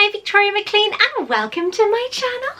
Hi, Victoria Maclean, and welcome to my channel.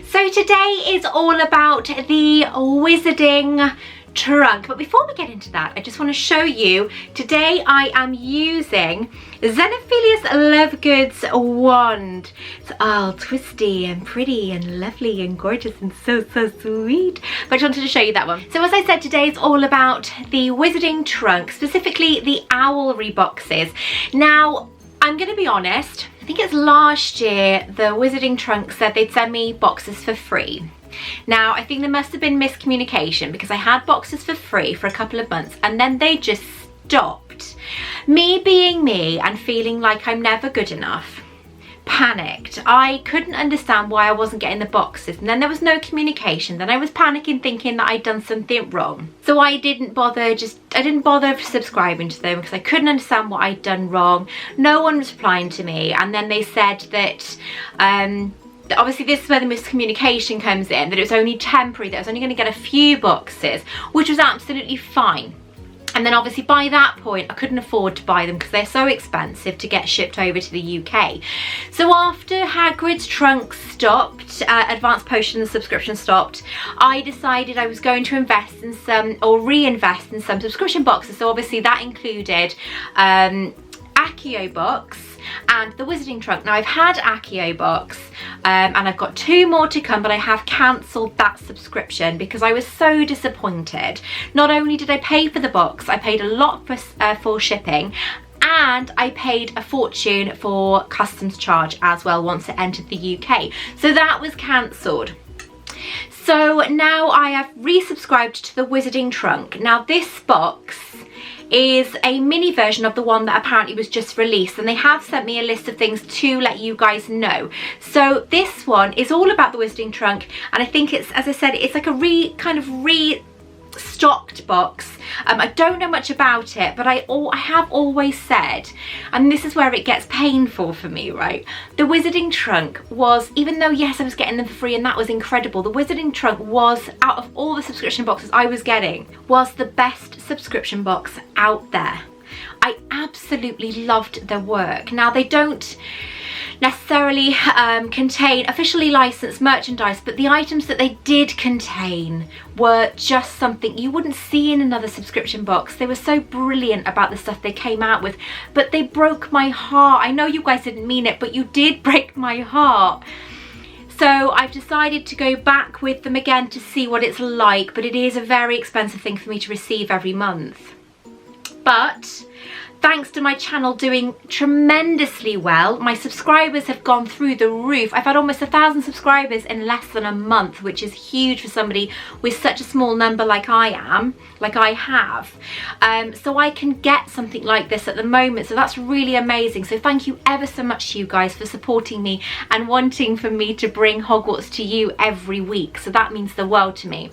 So today is all about the wizarding trunk, but before we get into that, I just want to show you, today I am using Xenophilius Lovegood's wand. It's all twisty and pretty and lovely and gorgeous and so sweet, but I just wanted to show you that one. So as I said, today is all about the wizarding trunk, specifically the owlry boxes. Now, I'm going to be honest, I think it's last year the wizarding trunk said they'd send me boxes for free. Now, I think there must have been miscommunication because I had boxes for free for a couple of months and then they just stopped. Me being me and feeling like I'm never good enough, panicked. I couldn't understand why I wasn't getting the boxes, and then there was no communication. Then I was panicking, thinking that I'd done something wrong. So I didn't bother subscribing to them because I couldn't understand what I'd done wrong. No one was replying to me, and then they said that obviously this is where the miscommunication comes in, that it was only temporary, that I was only going to get a few boxes, which was absolutely fine. And then obviously by that point I couldn't afford to buy them because they're so expensive to get shipped over to the UK. So after Hagrid's trunk stopped, Advanced Potions subscription stopped, I decided I was going to invest in some, or reinvest in some subscription boxes. So obviously that included Accio box and the wizarding trunk. Now I've had Accio box and I've got 2 more to come, but I have cancelled that subscription because I was so disappointed. Not only did I pay for the box, I paid a lot for shipping, and I paid a fortune for customs charge as well once it entered the UK. So that was cancelled. So now I have resubscribed to the wizarding trunk. Now this box is a mini version of the one that apparently was just released, and they have sent me a list of things to let you guys know. So this one is all about the wizarding trunk, and I think it's, as I said, it's like a restocked box. I don't know much about it, but I have always said, and this is where it gets painful for me, right? The wizarding trunk was, even though yes I was getting them for free and that was incredible, the wizarding trunk was, out of all the subscription boxes I was getting, was the best subscription box out there. I absolutely loved their work. Now they don't necessarily contain officially licensed merchandise, but the items that they did contain were just something you wouldn't see in another subscription box. They were so brilliant about the stuff they came out with, but they broke my heart. I know you guys didn't mean it, but you did break my heart. So I've decided to go back with them again to see what it's like, but it is a very expensive thing for me to receive every month. But thanks to my channel doing tremendously well, my subscribers have gone through the roof. I've had almost 1,000 subscribers in less than a month, which is huge for somebody with such a small number like I have. So I can get something like this at the moment, so that's really amazing. So thank you ever so much to you guys for supporting me and wanting for me to bring Hogwarts to you every week. So that means the world to me.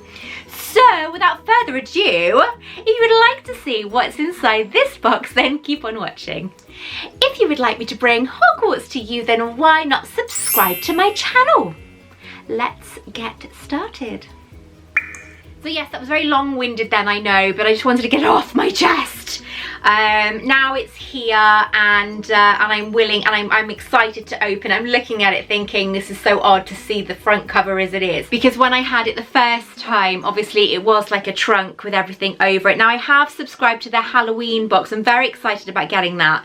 So without further ado, if you would like to see what's inside this box, then keep on watching. If you would like me to bring Hogwarts to you, then why not subscribe to my channel? Let's get started. So yes, that was very long-winded then, I know, but I just wanted to get it off my chest. Now it's here, and I'm willing, and I'm excited to open. I'm looking at it thinking this is so odd to see the front cover as it is, because when I had it the first time, obviously it was like a trunk with everything over it. Now I have subscribed to their Halloween box. I'm very excited about getting that,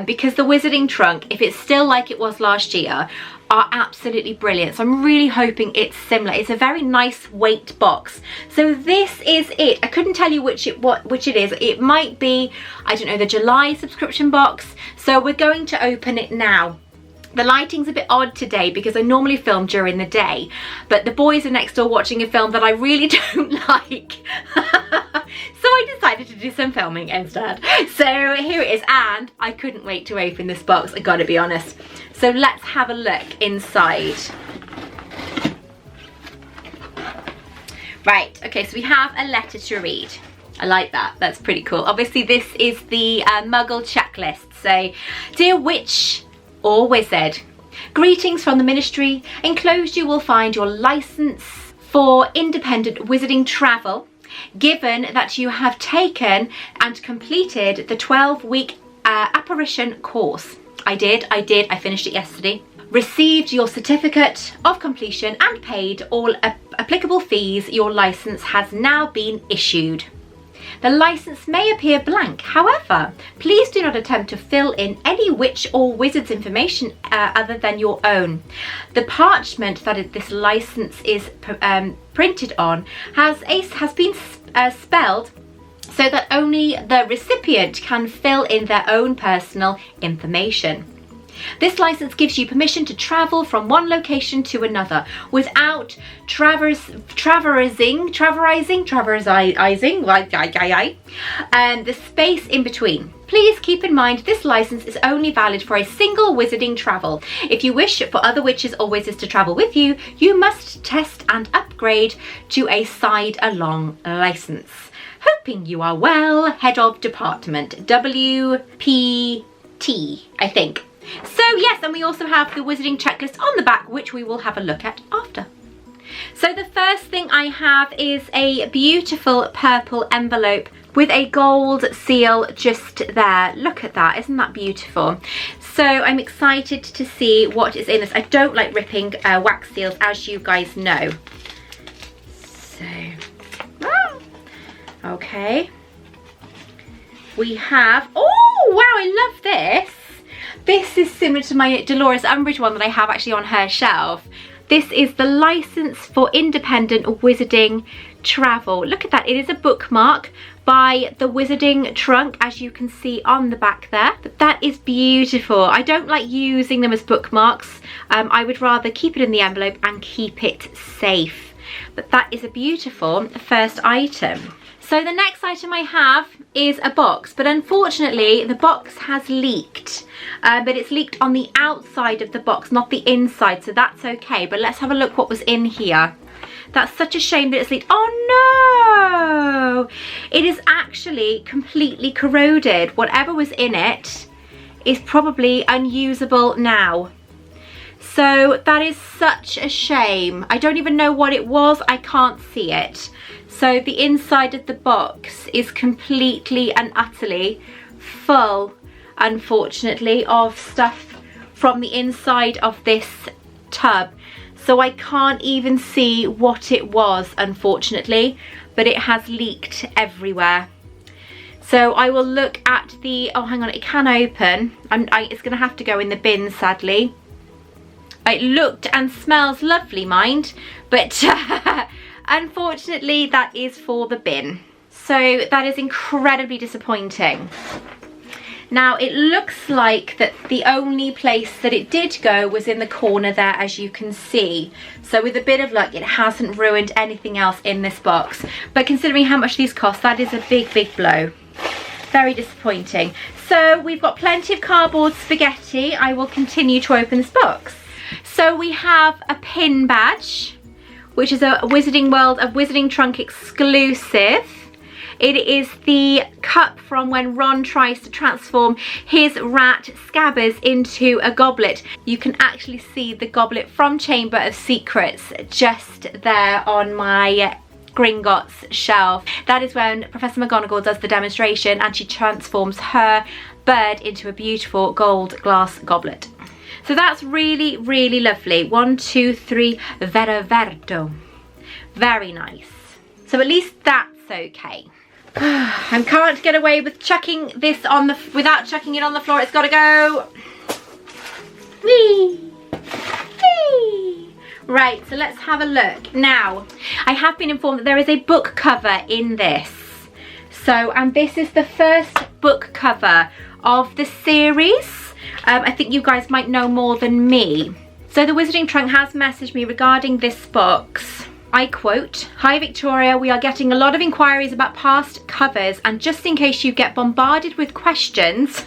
because the wizarding trunk, if it's still like it was last year, are absolutely brilliant. So I'm really hoping it's similar. It's a very nice weight box. So this is it. I couldn't tell you which it is. It might be, I don't know, the July subscription box. So we're going to open it now. The lighting's a bit odd today because I normally film during the day, but the boys are next door watching a film that I really don't like. So I decided to do some filming instead. So here it is, and I couldn't wait to open this box, I gotta be honest. So let's have a look inside. Right, okay, so we have a letter to read. I like that, that's pretty cool. Obviously this is the Muggle checklist. So, dear witch or wizard, greetings from the ministry. Enclosed you will find your license for independent wizarding travel, given that you have taken and completed the 12-week Apparition course. I finished it yesterday. Received your certificate of completion and paid all applicable fees. Your license has now been issued. The license may appear blank, however, please do not attempt to fill in any witch or wizard's information other than your own. The parchment that this license is printed on has been spelled so that only the recipient can fill in their own personal information. This license gives you permission to travel from one location to another without traversing the space in between. Please keep in mind this license is only valid for a single wizarding travel. If you wish for other witches or wizards to travel with you, you must test and upgrade to a side-along license. Hoping you are well, Head of Department, WPT, I think. So yes, and we also have the wizarding checklist on the back, which we will have a look at after. So the first thing I have is a beautiful purple envelope with a gold seal just there. Look at that, isn't that beautiful? So I'm excited to see what is in this. I don't like ripping wax seals, as you guys know. So, okay. We have, oh wow, I love this. This is similar to my Dolores Umbridge one that I have actually on her shelf. This is the license for independent wizarding travel. Look at that, it is a bookmark by the Wizarding Trunk, as you can see on the back there. But that is beautiful. I don't like using them as bookmarks. I would rather keep it in the envelope and keep it safe. But that is a beautiful first item. So the next item I have is a box, but unfortunately the box has leaked. But it's leaked on the outside of the box, not the inside, so that's okay. But let's have a look what was in here. That's such a shame that it's leaked. Oh no! It is actually completely corroded. Whatever was in it is probably unusable now. So that is such a shame. I don't even know what it was. I can't see it. So the inside of the box is completely and utterly full, unfortunately, of stuff from the inside of this tub. So I can't even see what it was, unfortunately, but it has leaked everywhere. So I will look at the, oh hang on, it can open. It's gonna have to go in the bin, sadly. It looked and smells lovely, mind, but unfortunately that is for the bin. So that is incredibly disappointing. Now it looks like that the only place that it did go was in the corner there, as you can see. So with a bit of luck, it hasn't ruined anything else in this box. But considering how much these cost, that is a big, big blow. Very disappointing. So we've got plenty of cardboard spaghetti. I will continue to open this box. So we have a pin badge, which is a Wizarding World of Wizarding Trunk exclusive. It is the cup from when Ron tries to transform his rat Scabbers into a goblet. You can actually see the goblet from Chamber of Secrets just there on my Gringotts shelf. That is when Professor McGonagall does the demonstration and she transforms her bird into a beautiful gold glass goblet. So that's really, really lovely. 1, 2, 3, Vera Verdo. Very nice. So at least that's okay. I can't get away with chucking this on the, without chucking it on the floor. It's gotta go. Whee! Whee! Right, so let's have a look. Now, I have been informed that there is a book cover in this. So, and this is the first book cover of the series. I think you guys might know more than me. So the Wizarding Trunk has messaged me regarding this box. I quote, "Hi Victoria, we are getting a lot of inquiries about past covers, and just in case you get bombarded with questions,"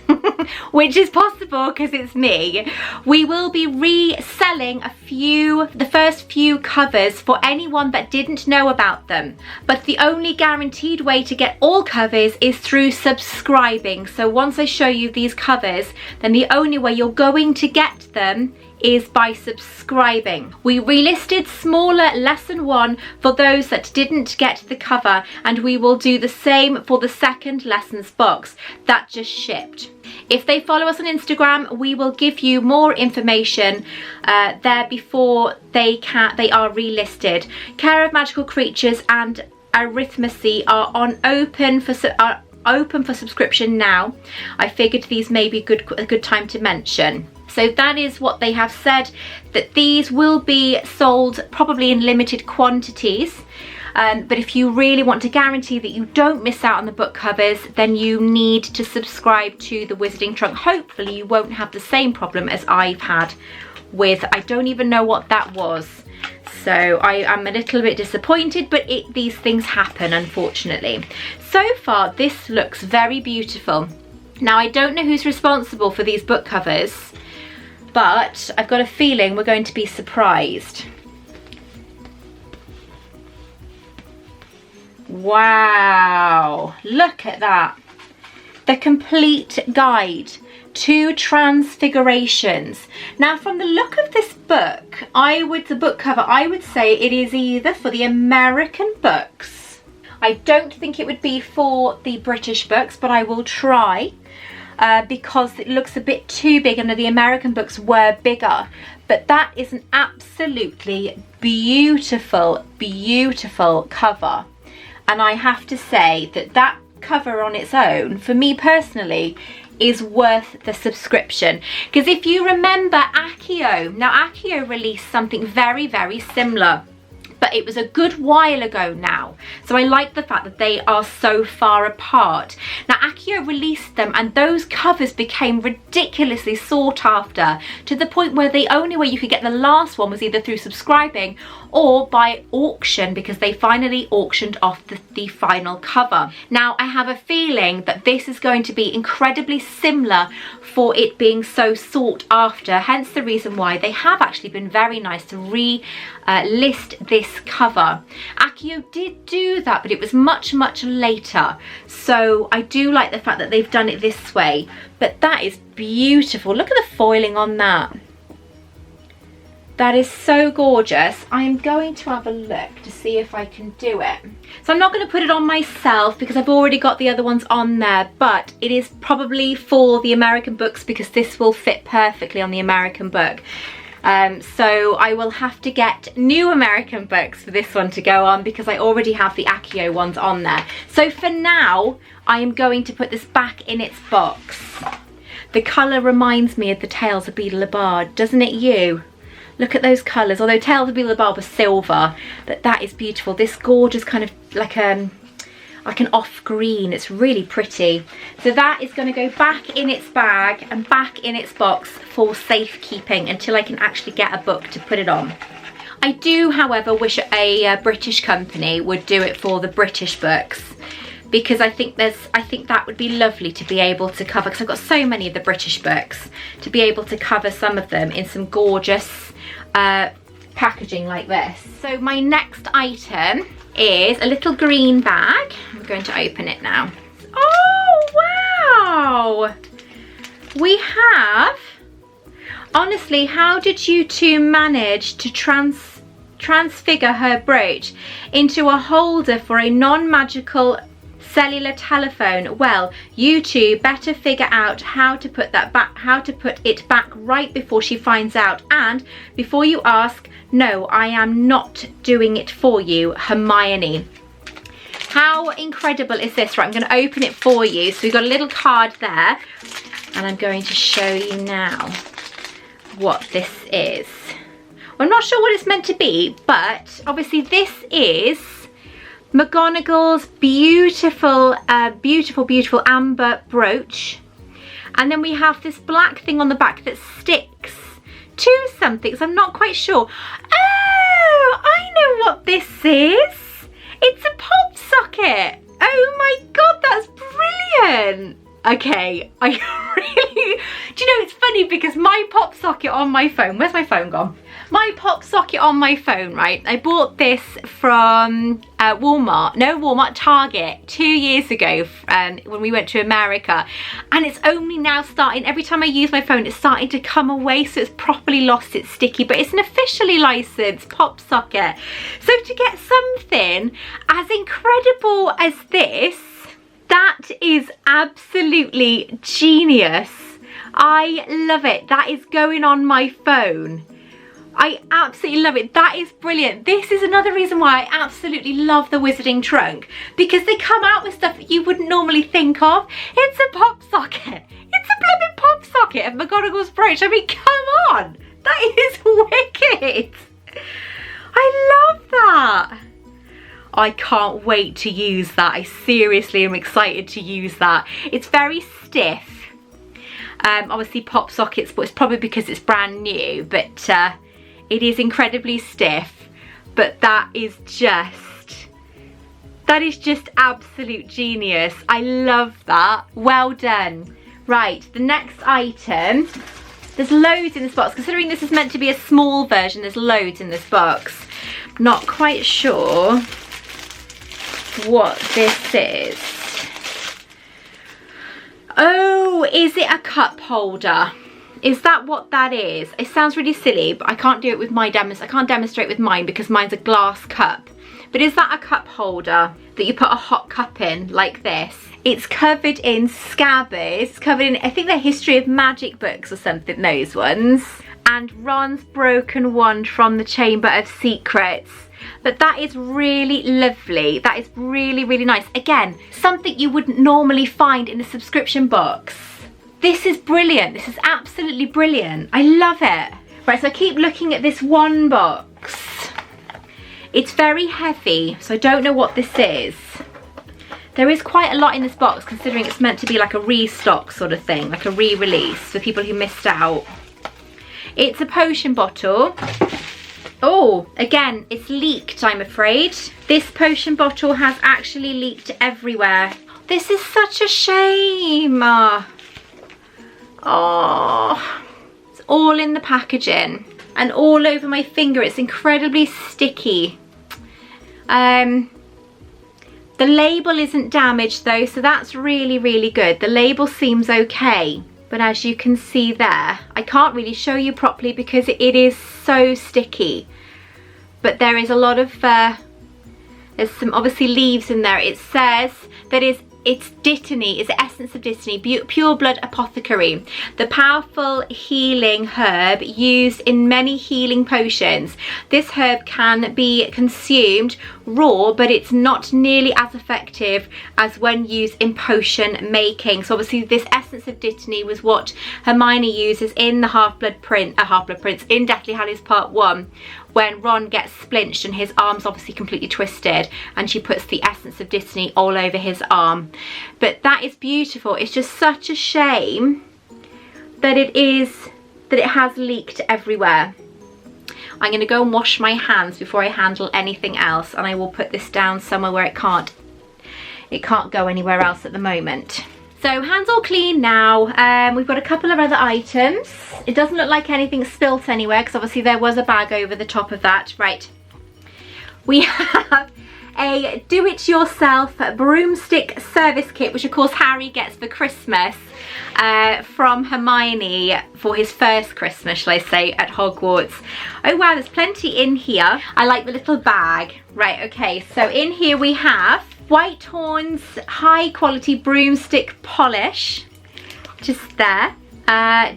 which is possible because it's me, "we will be reselling the first few covers for anyone that didn't know about them. But the only guaranteed way to get all covers is through subscribing. So once I show you these covers, then the only way you're going to get them is by subscribing. We relisted smaller lesson 1 for those that didn't get the cover, and we will do the same for the second lessons box that just shipped. If they follow us on Instagram, we will give you more information there before they are relisted. Care of Magical Creatures and Arithmecy are open for subscription now. I figured these may be a good time to mention. So that is what they have said, that these will be sold probably in limited quantities. But if you really want to guarantee that you don't miss out on the book covers, then you need to subscribe to the Wizarding Trunk. Hopefully you won't have the same problem as I've had with, I don't even know what that was. So I am a little bit disappointed, but these things happen, unfortunately. So far, this looks very beautiful. Now, I don't know who's responsible for these book covers, but I've got a feeling we're going to be surprised. Wow, look at that. The complete guide to Transfigurations. Now, from the look of this book, the book cover, I would say it is either for the American books. I don't think it would be for the British books, but I will try because it looks a bit too big, and the American books were bigger. But that is an absolutely beautiful, beautiful cover. And I have to say that cover on its own, for me personally, is worth the subscription. Because if you remember Accio, now Accio released something very, very similar, but it was a good while ago now. So I like the fact that they are so far apart. Now Accio released them, and those covers became ridiculously sought after, to the point where the only way you could get the last one was either through subscribing or by auction, because they finally auctioned off the final cover. Now I have a feeling that this is going to be incredibly similar for it being so sought after, hence the reason why they have actually been very nice to list this cover. Accio did do that, but it was much, much later. So I do like the fact that they've done it this way. But that is beautiful. Look at the foiling on that. That is so gorgeous. I'm going to have a look to see if I can do it. So I'm not going to put it on myself because I've already got the other ones on there, but it is probably for the American books because this will fit perfectly on the American book. So I will have to get new American books for this one to go on because I already have the Accio ones on there. So for now, I am going to put this back in its box. The colour reminds me of the Tales of Beedle the Bard, doesn't it you? Look at those colours, although Tales of Beedle the Bard was silver, but that is beautiful. This gorgeous kind of like an off green, it's really pretty. So that is going to go back in its bag and back in its box for safekeeping until I can actually get a book to put it on. I do, however, wish a British company would do it for the British books, because I think that would be lovely to be able to cover, because I've got so many of the British books, to be able to cover some of them in some gorgeous packaging like this. So my next item is a little green bag. I'm going to open it now. Oh wow! We have, honestly, how did you two manage to transfigure her brooch into a holder for a non-magical cellular telephone? Well, you two better figure out how to put it back right before she finds out. And before you ask, no, I am not doing it for you, Hermione. How incredible is this? Right, I'm going to open it for you. So we've got a little card there, and I'm going to show you now what this is. Well, I'm not sure what it's meant to be, but obviously this is McGonagall's beautiful, beautiful amber brooch. And then we have this black thing on the back that sticks to something, so I'm not quite sure. Oh, I know what this is. It's a pop socket. Oh my God, that's brilliant. Okay, I really, do you know, it's funny because my pop socket on my phone, where's my phone gone? My pop socket on my phone, right? I bought this from Target 2 years ago when we went to America, and it's only now starting, every time I use my phone it's starting to come away, so it's properly lost its sticky, but it's an officially licensed pop socket. So to get something as incredible as this, that is absolutely genius. I love it. That is going on my phone. I absolutely love it. That is brilliant. This is another reason why I absolutely love the Wizarding Trunk, because they come out with stuff that you wouldn't normally think of. It's a pop socket. It's a blooming pop socket of McGonagall's brooch. I mean, come on. That is wicked. I love that. I can't wait to use that. I seriously am excited to use that. It's very stiff. Obviously pop sockets, but it's probably because it's brand new, but it is incredibly stiff. But that is just absolute genius. I love that. Well done. Right, the next item. There's loads in this box. Considering this is meant to be a small version, there's loads in this box. Not quite sure what this is. Oh, is it a cup holder? Is that what that is? It sounds really silly, but I can't do it with my I can't demonstrate with mine because mine's a glass cup. But is that a cup holder that you put a hot cup in like this? It's covered in scabbards. It's covered in, I think they're History of Magic books or something, those ones. And Ron's broken wand from the Chamber of Secrets. But that is really lovely. That is really, really nice. Again, something you wouldn't normally find in a subscription box. This is brilliant. This is absolutely brilliant. I love it. Right, so I keep looking at this one box. It's very heavy, so I don't know what this is. There is quite a lot in this box, considering it's meant to be like a restock sort of thing, like a re-release for people who missed out. It's a potion bottle. Oh, again, it's leaked, I'm afraid. This potion bottle has actually leaked everywhere. This is such a shame. Oh, it's all in the packaging and all over my finger. It's incredibly sticky. The label isn't damaged though, so that's really, really good. The label seems okay. But as you can see there, I can't really show you properly because it is so sticky. But there is a lot of, there's some obviously leaves in there. It says that it's Dittany, it's the essence of Dittany, pure blood apothecary, the powerful healing herb used in many healing potions. This herb can be consumed raw, but it's not nearly as effective as when used in potion making. So obviously this essence of Dittany was what Hermione uses in the Half-Blood Prince in Deathly Hallows Part 1, when Ron gets splinched and his arm's obviously completely twisted, and she puts the essence of Dittany all over his arm. But that is beautiful. It's just such a shame that it has leaked everywhere. I'm going to go and wash my hands before I handle anything else, and I will put this down somewhere where it can't go anywhere else at the moment. So hands all clean now. We've got a couple of other items. It doesn't look like anything spilt anywhere because obviously there was a bag over the top of that. Right. We have a do-it-yourself broomstick service kit, which of course Harry gets for Christmas from Hermione for his first Christmas, shall I say, at Hogwarts. Oh wow, there's plenty in here. I like the little bag. Right, okay, so in here we have Whitehorn's high quality broomstick polish, just there.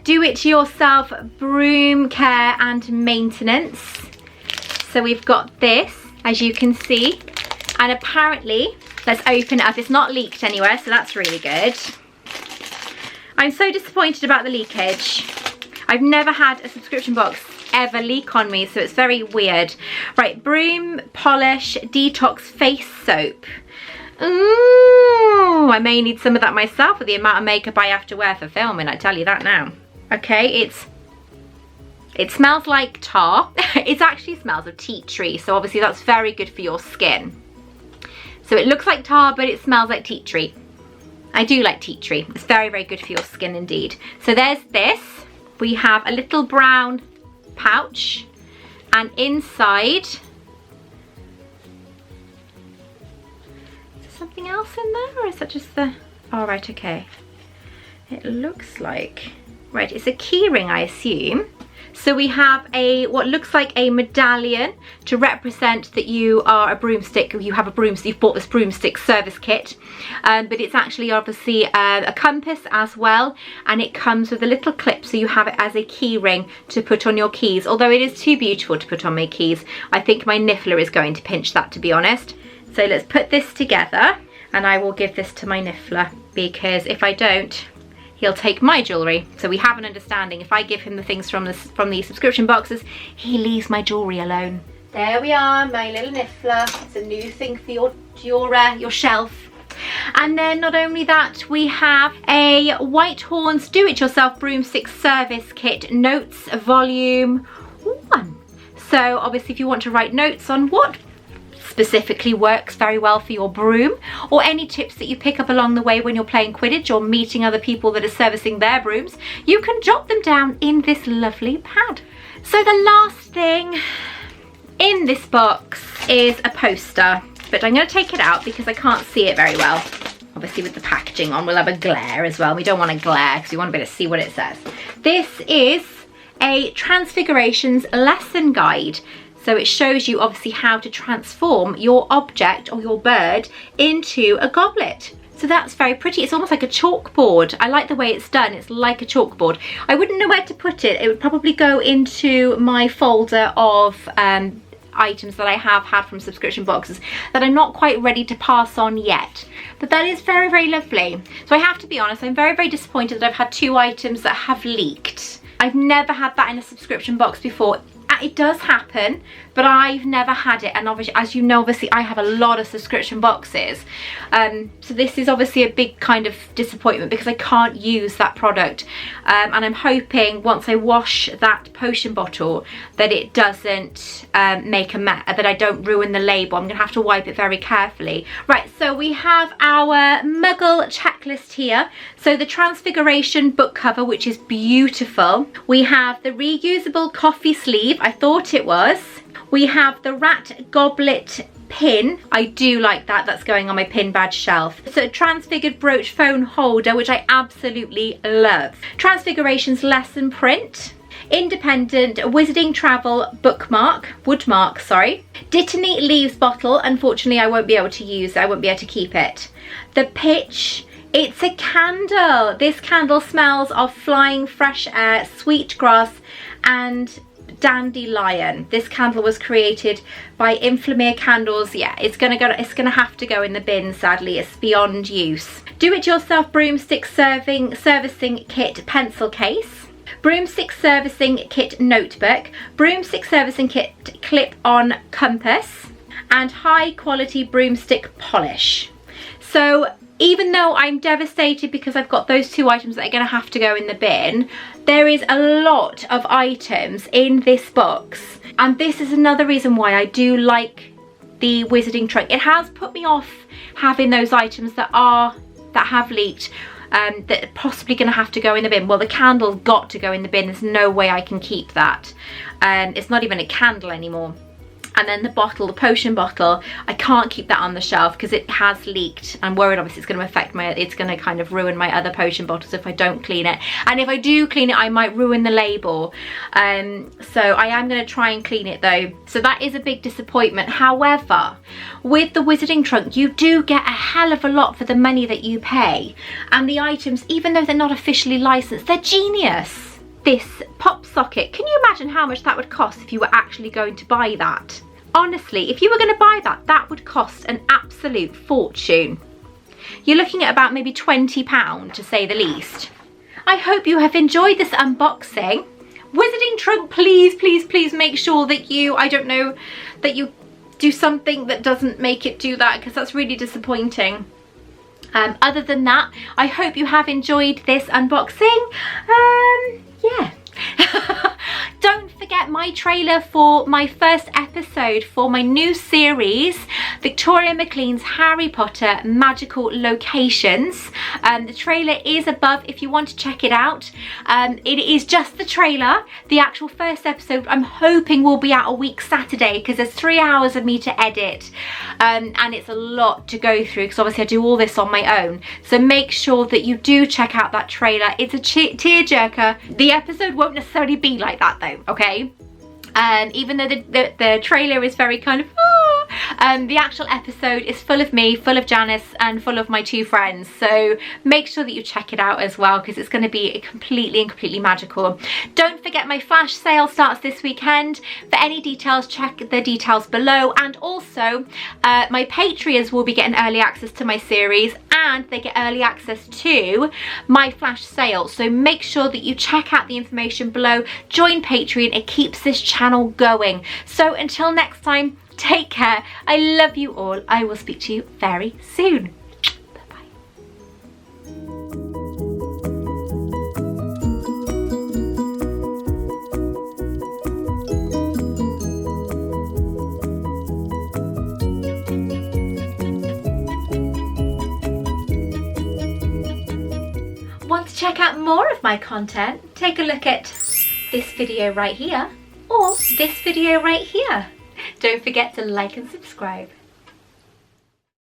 Do-it-yourself broom care and maintenance. So we've got this, as you can see, and apparently, let's open it up. It's not leaked anywhere, so that's really good. I'm so disappointed about the leakage. I've never had a subscription box ever leak on me, so it's very weird. Right, broom polish detox face soap. Ooh, I may need some of that myself with the amount of makeup I have to wear for filming, I tell you that now. Okay, it smells like tar. It actually smells of tea tree, so obviously that's very good for your skin. So it looks like tar, but it smells like tea tree. I do like tea tree. It's very, very good for your skin indeed. So there's this. We have a little brown pouch And inside, is there something else in there, or is that just the, oh right, okay. It looks like, right, it's a key ring, I assume. So we have a, what looks like a medallion to represent that you are a broomstick, you have a broomstick, you've bought this broomstick service kit. But it's actually obviously a compass as well, and it comes with a little clip, so you have it as a key ring to put on your keys. Although it is too beautiful to put on my keys, I think my niffler is going to pinch that, to be honest. So let's put this together, and I will give this to my niffler, because if I don't, he'll take my jewellery. So we have an understanding. If I give him the things from the subscription boxes, he leaves my jewellery alone. There we are, my little niffler. It's a new thing for your shelf. And then not only that, we have a Whitehorns do-it-yourself broomstick service kit, notes volume 1. So obviously if you want to write notes on what specifically works very well for your broom, or any tips that you pick up along the way when you're playing Quidditch or meeting other people that are servicing their brooms, you can jot them down in this lovely pad. So the last thing in this box is a poster, but I'm going to take it out because I can't see it very well. Obviously with the packaging on, we'll have a glare as well. We don't want a glare because we want to be able to see what it says. This is a Transfiguration's lesson guide. So it shows you obviously how to transform your object or your bird into a goblet. So that's very pretty. It's almost like a chalkboard. I like the way it's done. It's like a chalkboard. I wouldn't know where to put it. It would probably go into my folder of items that I have had from subscription boxes that I'm not quite ready to pass on yet. But that is very, very lovely. So I have to be honest, I'm very, very disappointed that I've had 2 items that have leaked. I've never had that in a subscription box before. It does happen, but I've never had it, and obviously, as you know, obviously I have a lot of subscription boxes, so this is obviously a big kind of disappointment because I can't use that product, and I'm hoping once I wash that potion bottle that it doesn't make a mess, that I don't ruin the label. I'm gonna have to wipe it very carefully. Right, so we have our Muggle checklist here. So the Transfiguration book cover, which is beautiful. We have the reusable coffee sleeve, I thought it was. We have the rat goblet pin. I do like that. That's going on my pin badge shelf. So transfigured brooch phone holder, which I absolutely love. Transfiguration's lesson print. Independent wizarding travel bookmark, woodmark, sorry. Dittany leaves bottle. Unfortunately, I won't be able to use it. I won't be able to keep it. The pitch. It's a candle. This candle smells of flying fresh air, sweet grass, and dandelion. This candle was created by Inflamere Candles. Yeah, it's gonna have to go in the bin, sadly. It's beyond use. Do-it-yourself broomstick servicing kit pencil case. Broomstick servicing kit notebook. Broomstick servicing kit clip-on compass. And high quality broomstick polish. So even though I'm devastated because I've got those 2 items that are going to have to go in the bin, there is a lot of items in this box. And this is another reason why I do like the wizarding trunk. It has put me off having those items that have leaked, that are possibly going to have to go in the bin. Well, the candle's got to go in the bin. There's no way I can keep that. It's not even a candle anymore. And then the bottle, the potion bottle, I can't keep that on the shelf because it has leaked. I'm worried obviously it's going to affect it's going to kind of ruin my other potion bottles if I don't clean it. And if I do clean it, I might ruin the label. So I am going to try and clean it though. So that is a big disappointment. However, with the wizarding trunk, you do get a hell of a lot for the money that you pay. And the items, even though they're not officially licensed, they're genius. This pop socket, can you imagine how much that would cost if you were actually going to buy that? Honestly, if you were going to buy that, that would cost an absolute fortune. You're looking at about maybe £20 to say the least. I hope you have enjoyed this unboxing. Wizarding trunk, please, please, please make sure that you, I don't know, that you do something that doesn't make it do that, because that's really disappointing. Other than that, I hope you have enjoyed this unboxing. Yeah. Don't forget my trailer for my first episode for my new series, Victoria Maclean's Harry Potter Magical Locations. The trailer is above if you want to check it out. It is just the trailer. The actual first episode I'm hoping will be out a week Saturday, because there's 3 hours of me to edit, and it's a lot to go through because obviously I do all this on my own. So make sure that you do check out that trailer. It's a tearjerker. The episode won't necessarily be like that though, okay? Even though the trailer is very kind of the actual episode is full of me, full of Janice, and full of my 2 friends. So make sure that you check it out as well, because it's going to be completely magical. Don't forget my flash sale starts this weekend. For any details, check the details below. And also my Patreons will be getting early access to my series, and they get early access to my flash sale. So make sure that you check out the information below. Join Patreon. It keeps this channel going. So until next time, take care. I love you all. I will speak to you very soon. Bye-bye. Want to check out more of my content? Take a look at this video right here, or this video right here. Don't forget to like and subscribe.